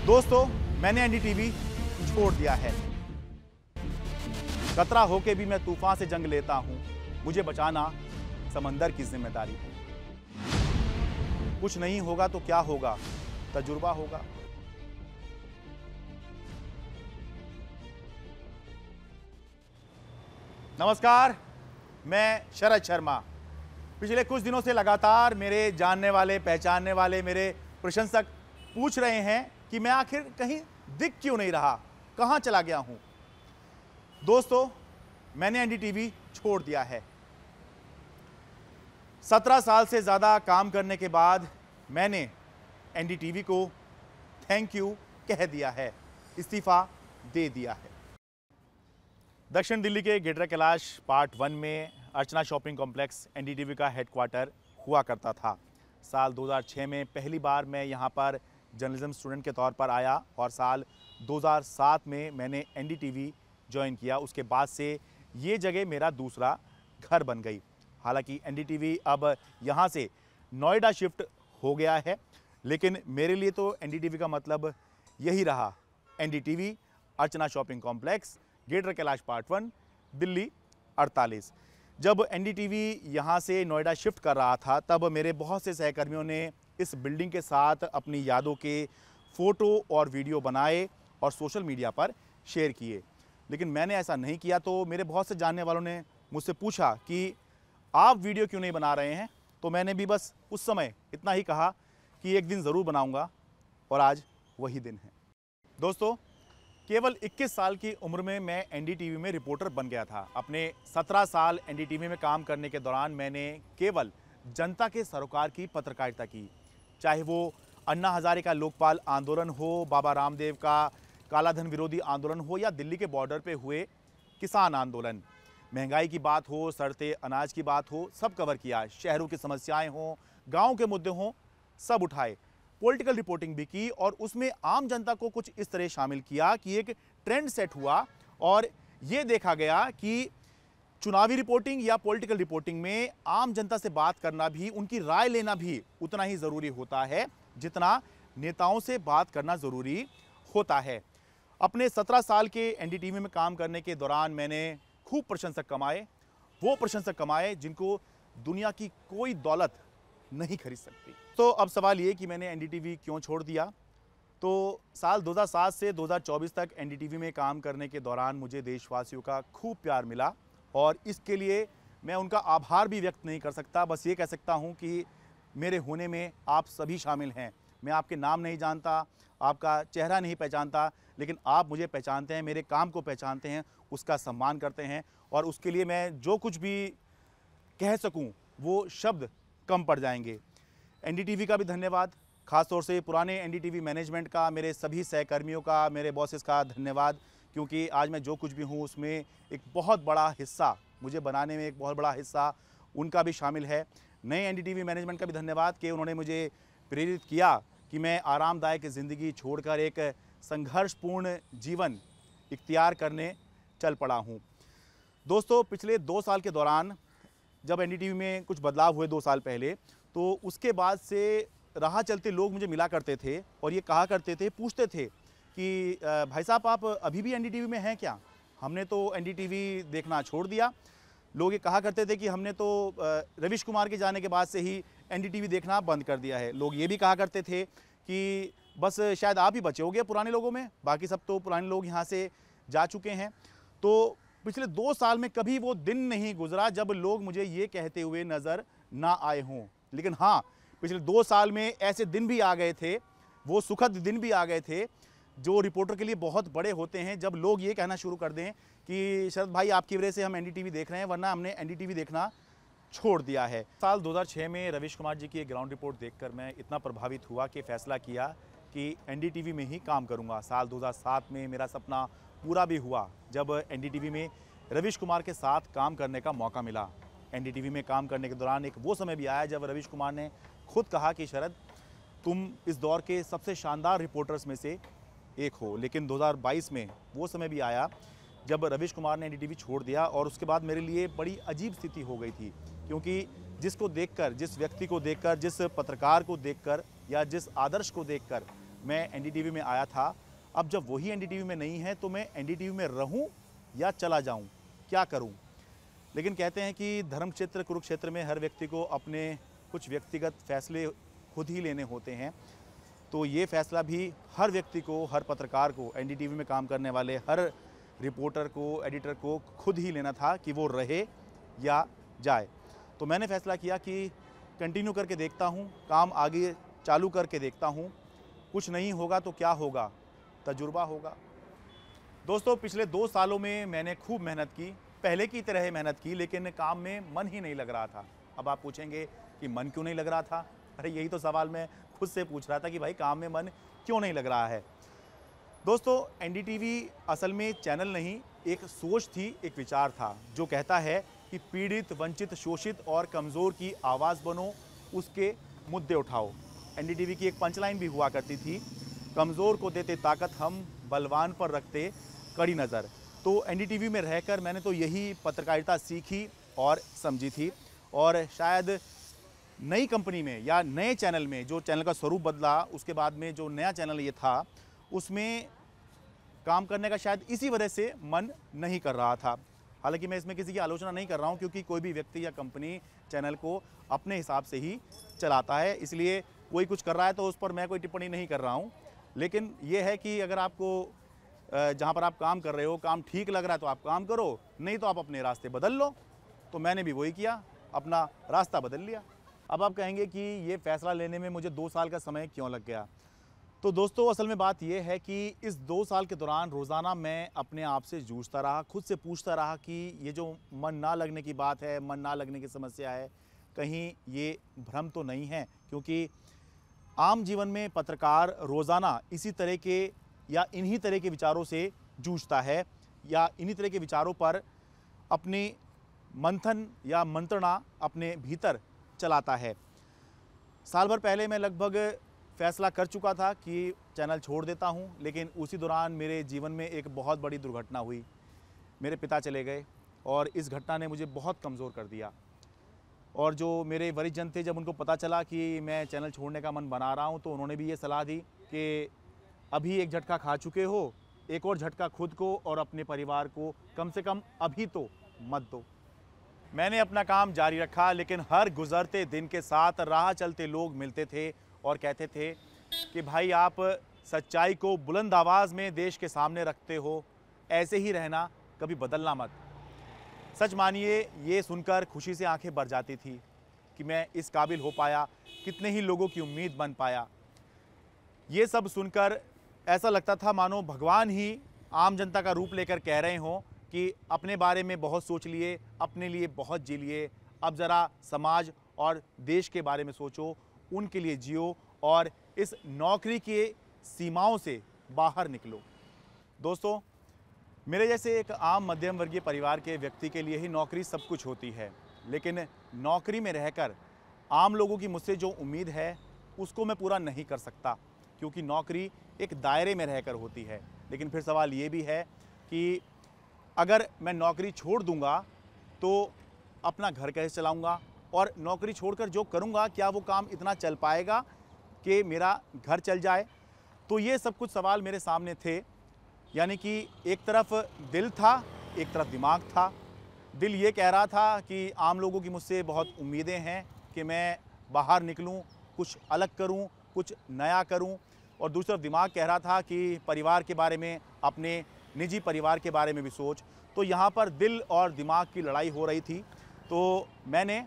दोस्तों, मैंने एनडीटीवी छोड़ दिया है। खतरा होके भी मैं तूफान से जंग लेता हूं। मुझे बचाना समंदर की जिम्मेदारी है। कुछ नहीं होगा तो क्या होगा, तजुर्बा होगा। नमस्कार, मैं शरद शर्मा। पिछले कुछ दिनों से लगातार मेरे जानने वाले, पहचानने वाले मेरे प्रशंसक पूछ रहे हैं कि मैं आखिर कहीं दिख क्यों नहीं रहा, कहां चला गया हूं। दोस्तों, मैंने एनडीटीवी छोड़ दिया है। 17 साल से ज़्यादा काम करने के बाद मैंने एनडीटीवी को थैंक यू कह दिया है, इस्तीफ़ा दे दिया है। दक्षिण दिल्ली के गेटरा कैलाश पार्ट 1 में अर्चना शॉपिंग कॉम्प्लेक्स एनडीटीवी का हेडक्वार्टर हुआ करता था। साल 2006 में पहली बार मैं यहाँ पर जर्नलिज्म स्टूडेंट के तौर पर आया और साल 2007 में मैंने एनडीटीवी ज्वाइन किया। उसके बाद से ये जगह मेरा दूसरा घर बन गई। हालांकि एनडीटीवी अब यहाँ से नोएडा शिफ्ट हो गया है, लेकिन मेरे लिए तो एनडीटीवी का मतलब यही रहा। NDTV, Archana shopping complex, Greater Kailash part 1, Delhi 48। जब एनडीटीवी यहाँ से नोएडा शिफ्ट कर रहा था, तब मेरे बहुत से सहकर्मियों ने इस बिल्डिंग के साथ अपनी यादों के फ़ोटो और वीडियो बनाए और सोशल मीडिया पर शेयर किए। लेकिन मैंने ऐसा नहीं किया, तो मेरे बहुत से जानने वालों ने मुझसे पूछा कि आप वीडियो क्यों नहीं बना रहे हैं। तो मैंने भी बस उस समय इतना ही कहा कि एक दिन ज़रूर बनाऊंगा, और आज वही दिन है। दोस्तों, केवल 21 साल की उम्र में मैं एनडीटीवी में रिपोर्टर बन गया था। अपने 17 साल एनडीटीवी में काम करने के दौरान मैंने केवल जनता के सरोकार की पत्रकारिता की, चाहे वो अन्ना हजारे का लोकपाल आंदोलन हो, बाबा रामदेव का कालाधन विरोधी आंदोलन हो, या दिल्ली के बॉर्डर पे हुए किसान आंदोलन। महंगाई की बात हो, सड़ते अनाज की बात हो, सब कवर किया। शहरों की समस्याएं हों, गाँव के मुद्दे हों, सब उठाए। पॉलिटिकल रिपोर्टिंग भी की, और उसमें आम जनता को कुछ इस तरह शामिल किया कि एक ट्रेंड सेट हुआ और ये देखा गया कि चुनावी रिपोर्टिंग या पॉलिटिकल रिपोर्टिंग में आम जनता से बात करना भी, उनकी राय लेना भी उतना ही ज़रूरी होता है जितना नेताओं से बात करना ज़रूरी होता है। अपने 17 साल के एनडीटीवी में काम करने के दौरान मैंने खूब प्रशंसक कमाए। वो प्रशंसक कमाए जिनको दुनिया की कोई दौलत नहीं खरीद सकती। तो अब सवाल ये कि मैंने एनडीटीवी क्यों छोड़ दिया। तो साल 2007 से 2024 तक एनडीटीवी में काम करने के दौरान मुझे देशवासियों का खूब प्यार मिला, और इसके लिए मैं उनका आभार भी व्यक्त नहीं कर सकता। बस ये कह सकता हूँ कि मेरे होने में आप सभी शामिल हैं। मैं आपके नाम नहीं जानता, आपका चेहरा नहीं पहचानता, लेकिन आप मुझे पहचानते हैं, मेरे काम को पहचानते हैं, उसका सम्मान करते हैं, और उसके लिए मैं जो कुछ भी कह सकूं वो शब्द कम पड़ जाएंगे। एनडीटीवी का भी धन्यवाद, खासतौर से पुराने एनडीटीवी मैनेजमेंट का, मेरे सभी सहकर्मियों का, मेरे बॉसेस का धन्यवाद, क्योंकि आज मैं जो कुछ भी हूँ उसमें एक बहुत बड़ा हिस्सा, मुझे बनाने में एक बहुत बड़ा हिस्सा उनका भी शामिल है। नए एनडीटीवी मैनेजमेंट का भी धन्यवाद कि उन्होंने मुझे प्रेरित किया कि मैं आरामदायक ज़िंदगी छोड़कर एक संघर्षपूर्ण जीवन इख्तियार करने चल पड़ा हूँ। दोस्तों, पिछले 2 साल के दौरान जब एनडीटीवी में कुछ बदलाव हुए 2 साल पहले, तो उसके बाद से राह चलते लोग मुझे मिला करते थे और ये कहा करते थे, पूछते थे कि भाई साहब, आप अभी भी एनडीटीवी में हैं क्या? हमने तो एनडीटीवी देखना छोड़ दिया। लोग ये कहा करते थे कि हमने तो रवीश कुमार के जाने के बाद से ही एनडीटीवी देखना बंद कर दिया है। लोग ये भी कहा करते थे कि बस शायद आप ही बचे होगे पुराने लोगों में, बाकी सब तो पुराने लोग यहाँ से जा चुके हैं। तो पिछले 2 साल में कभी वो दिन नहीं गुजरा जब लोग मुझे ये कहते हुए नज़र ना आए हों। लेकिन हाँ, पिछले 2 साल में ऐसे दिन भी आ गए थे, वो सुखद दिन भी आ गए थे जो रिपोर्टर के लिए बहुत बड़े होते हैं, जब लोग ये कहना शुरू कर दें कि शरद भाई, आपकी वजह से हम एनडीटीवी देख रहे हैं, वरना हमने एनडीटीवी देखना छोड़ दिया है। साल 2006 में रवीश कुमार जी की एक ग्राउंड रिपोर्ट देखकर मैं इतना प्रभावित हुआ कि फ़ैसला किया कि एनडीटीवी में ही काम करूंगा। साल 2007 में मेरा सपना पूरा भी हुआ जब एनडीटीवी में रवीश कुमार के साथ काम करने का मौका मिला। एनडीटीवी में काम करने के दौरान एक वो समय भी आया जब रवीश कुमार ने खुद कहा कि शरद, तुम इस दौर के सबसे शानदार रिपोर्टर्स में से एक हो। लेकिन 2022 में वो समय भी आया जब रवीश कुमार ने एनडीटीवी छोड़ दिया, और उसके बाद मेरे लिए बड़ी अजीब स्थिति हो गई थी, क्योंकि जिसको देखकर, जिस व्यक्ति को देखकर, जिस पत्रकार को देखकर या जिस आदर्श को देखकर मैं एनडीटीवी में आया था। अब जब वही एनडीटीवी में नहीं है तो मैं एनडीटीवी में रहूं या चला जाऊं, क्या करूं? लेकिन कहते हैं कि धर्म क्षेत्र कुरुक्षेत्र में हर व्यक्ति को अपने कुछ व्यक्तिगत फैसले खुद ही लेने होते हैं। तो ये फैसला भी हर व्यक्ति को, हर पत्रकार को, एनडीटीवी में काम करने वाले हर रिपोर्टर को, एडिटर को खुद ही लेना था कि वो रहे या जाए। तो मैंने फैसला किया कि कंटिन्यू करके देखता हूँ, काम आगे चालू करके देखता हूँ। कुछ नहीं होगा तो क्या होगा, तजुर्बा होगा। दोस्तों, पिछले 2 सालों में मैंने खूब मेहनत की, पहले की तरह ही मेहनत की, लेकिन काम में मन ही नहीं लग रहा था। अब आप पूछेंगे कि मन क्यों नहीं लग रहा था? अरे यही तो सवाल मैं खुद से पूछ रहा था कि भाई काम में मन क्यों नहीं लग रहा है। दोस्तों, एनडीटीवी असल में चैनल नहीं, एक सोच थी, एक विचार था जो कहता है कि पीड़ित, वंचित, शोषित और कमज़ोर की आवाज़ बनो, उसके मुद्दे उठाओ। एनडीटीवी की एक पंचलाइन भी हुआ करती थी, कमज़ोर को देते ताकत हम, बलवान पर रखते कड़ी नज़र। तो एनडीटीवी में रहकर मैंने तो यही पत्रकारिता सीखी और समझी थी। और शायद नई कंपनी में या नए चैनल में, जो चैनल का स्वरूप बदला, उसके बाद में जो नया चैनल ये था, उसमें काम करने का शायद इसी वजह से मन नहीं कर रहा था। हालांकि मैं इसमें किसी की आलोचना नहीं कर रहा हूं, क्योंकि कोई भी व्यक्ति या कंपनी चैनल को अपने हिसाब से ही चलाता है, इसलिए कोई कुछ कर रहा है तो उस पर मैं कोई टिप्पणी नहीं कर रहा हूं। लेकिन ये है कि अगर आपको जहां पर आप काम कर रहे हो काम ठीक लग रहा है तो आप काम करो, नहीं तो आप अपने रास्ते बदल लो। तो मैंने भी वही किया, अपना रास्ता बदल लिया। अब आप कहेंगे कि ये फैसला लेने में मुझे 2 साल का समय क्यों लग गया? तो दोस्तों, असल में बात यह है कि इस 2 साल के दौरान रोज़ाना मैं अपने आप से जूझता रहा, खुद से पूछता रहा कि ये जो मन ना लगने की बात है, मन ना लगने की समस्या है, कहीं ये भ्रम तो नहीं है? क्योंकि आम जीवन में पत्रकार रोज़ाना इसी तरह के या इन्हीं तरह के विचारों से जूझता है, या इन्हीं तरह के विचारों पर अपनी मंथन या मंत्रणा अपने भीतर चलाता है। साल भर पहले मैं लगभग फैसला कर चुका था कि चैनल छोड़ देता हूं, लेकिन उसी दौरान मेरे जीवन में एक बहुत बड़ी दुर्घटना हुई। मेरे पिता चले गए और इस घटना ने मुझे बहुत कमज़ोर कर दिया। और जो मेरे वरिष्ठ जन थे, जब उनको पता चला कि मैं चैनल छोड़ने का मन बना रहा हूं, तो उन्होंने भी ये सलाह दी कि अभी एक झटका खा चुके हो, एक और झटका खुद को और अपने परिवार को कम से कम अभी तो मत दो। मैंने अपना काम जारी रखा, लेकिन हर गुजरते दिन के साथ राह चलते लोग मिलते थे और कहते थे कि भाई, आप सच्चाई को बुलंद आवाज़ में देश के सामने रखते हो, ऐसे ही रहना, कभी बदलना मत। सच मानिए, ये सुनकर खुशी से आंखें भर जाती थी कि मैं इस काबिल हो पाया, कितने ही लोगों की उम्मीद बन पाया। ये सब सुनकर ऐसा लगता था मानो भगवान ही आम जनता का रूप लेकर कह रहे हों कि अपने बारे में बहुत सोच लिए, अपने लिए बहुत जी लिए, अब ज़रा समाज और देश के बारे में सोचो, उनके लिए जियो और इस नौकरी के सीमाओं से बाहर निकलो। दोस्तों, मेरे जैसे एक आम मध्यम वर्गीय परिवार के व्यक्ति के लिए ही नौकरी सब कुछ होती है, लेकिन नौकरी में रहकर आम लोगों की मुझसे जो उम्मीद है उसको मैं पूरा नहीं कर सकता, क्योंकि नौकरी एक दायरे में रहकर होती है। लेकिन फिर सवाल ये भी है कि अगर मैं नौकरी छोड़ दूंगा तो अपना घर कैसे चलाऊंगा, और नौकरी छोड़कर जो करूंगा क्या वो काम इतना चल पाएगा कि मेरा घर चल जाए? तो ये सब कुछ सवाल मेरे सामने थे। यानी कि एक तरफ दिल था, एक तरफ दिमाग था। दिल ये कह रहा था कि आम लोगों की मुझसे बहुत उम्मीदें हैं कि मैं बाहर निकलूं, कुछ अलग करूं, कुछ नया करूं, और दूसरी तरफ दिमाग कह रहा था कि परिवार के बारे में, अपने निजी परिवार के बारे में भी सोच। तो यहाँ पर दिल और दिमाग की लड़ाई हो रही थी। तो मैंने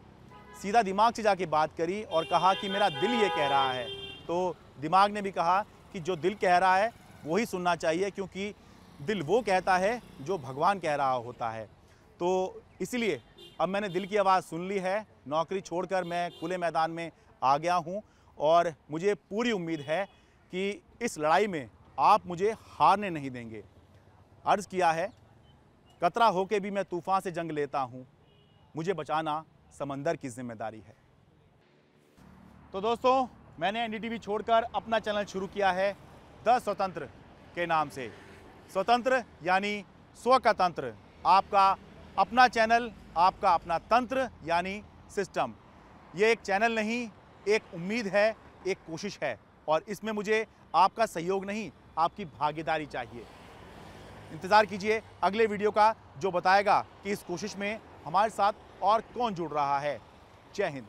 सीधा दिमाग से जाके बात करी और कहा कि मेरा दिल ये कह रहा है। तो दिमाग ने भी कहा कि जो दिल कह रहा है वही सुनना चाहिए, क्योंकि दिल वो कहता है जो भगवान कह रहा होता है। तो इसलिए अब मैंने दिल की आवाज़ सुन ली है, नौकरी छोड़कर मैं खुले मैदान में आ गया हूँ, और मुझे पूरी उम्मीद है कि इस लड़ाई में आप मुझे हारने नहीं देंगे। अर्ज़ किया है, कतरा होके भी मैं तूफ़ान से जंग लेता हूँ, मुझे बचाना समंदर की जिम्मेदारी है। तो दोस्तों, मैंने एनडीटीवी छोड़कर अपना चैनल शुरू किया है द स्वतंत्र के नाम से। स्वतंत्र यानी स्व का तंत्र, आपका अपना चैनल, आपका अपना तंत्र यानी सिस्टम। ये एक चैनल नहीं, एक उम्मीद है, एक कोशिश है। और इसमें मुझे आपका सहयोग नहीं, आपकी भागीदारी चाहिए। इंतजार कीजिए अगले वीडियो का, जो बताएगा कि इस कोशिश में हमारे साथ और कौन जुड़ रहा है। जय हिंद।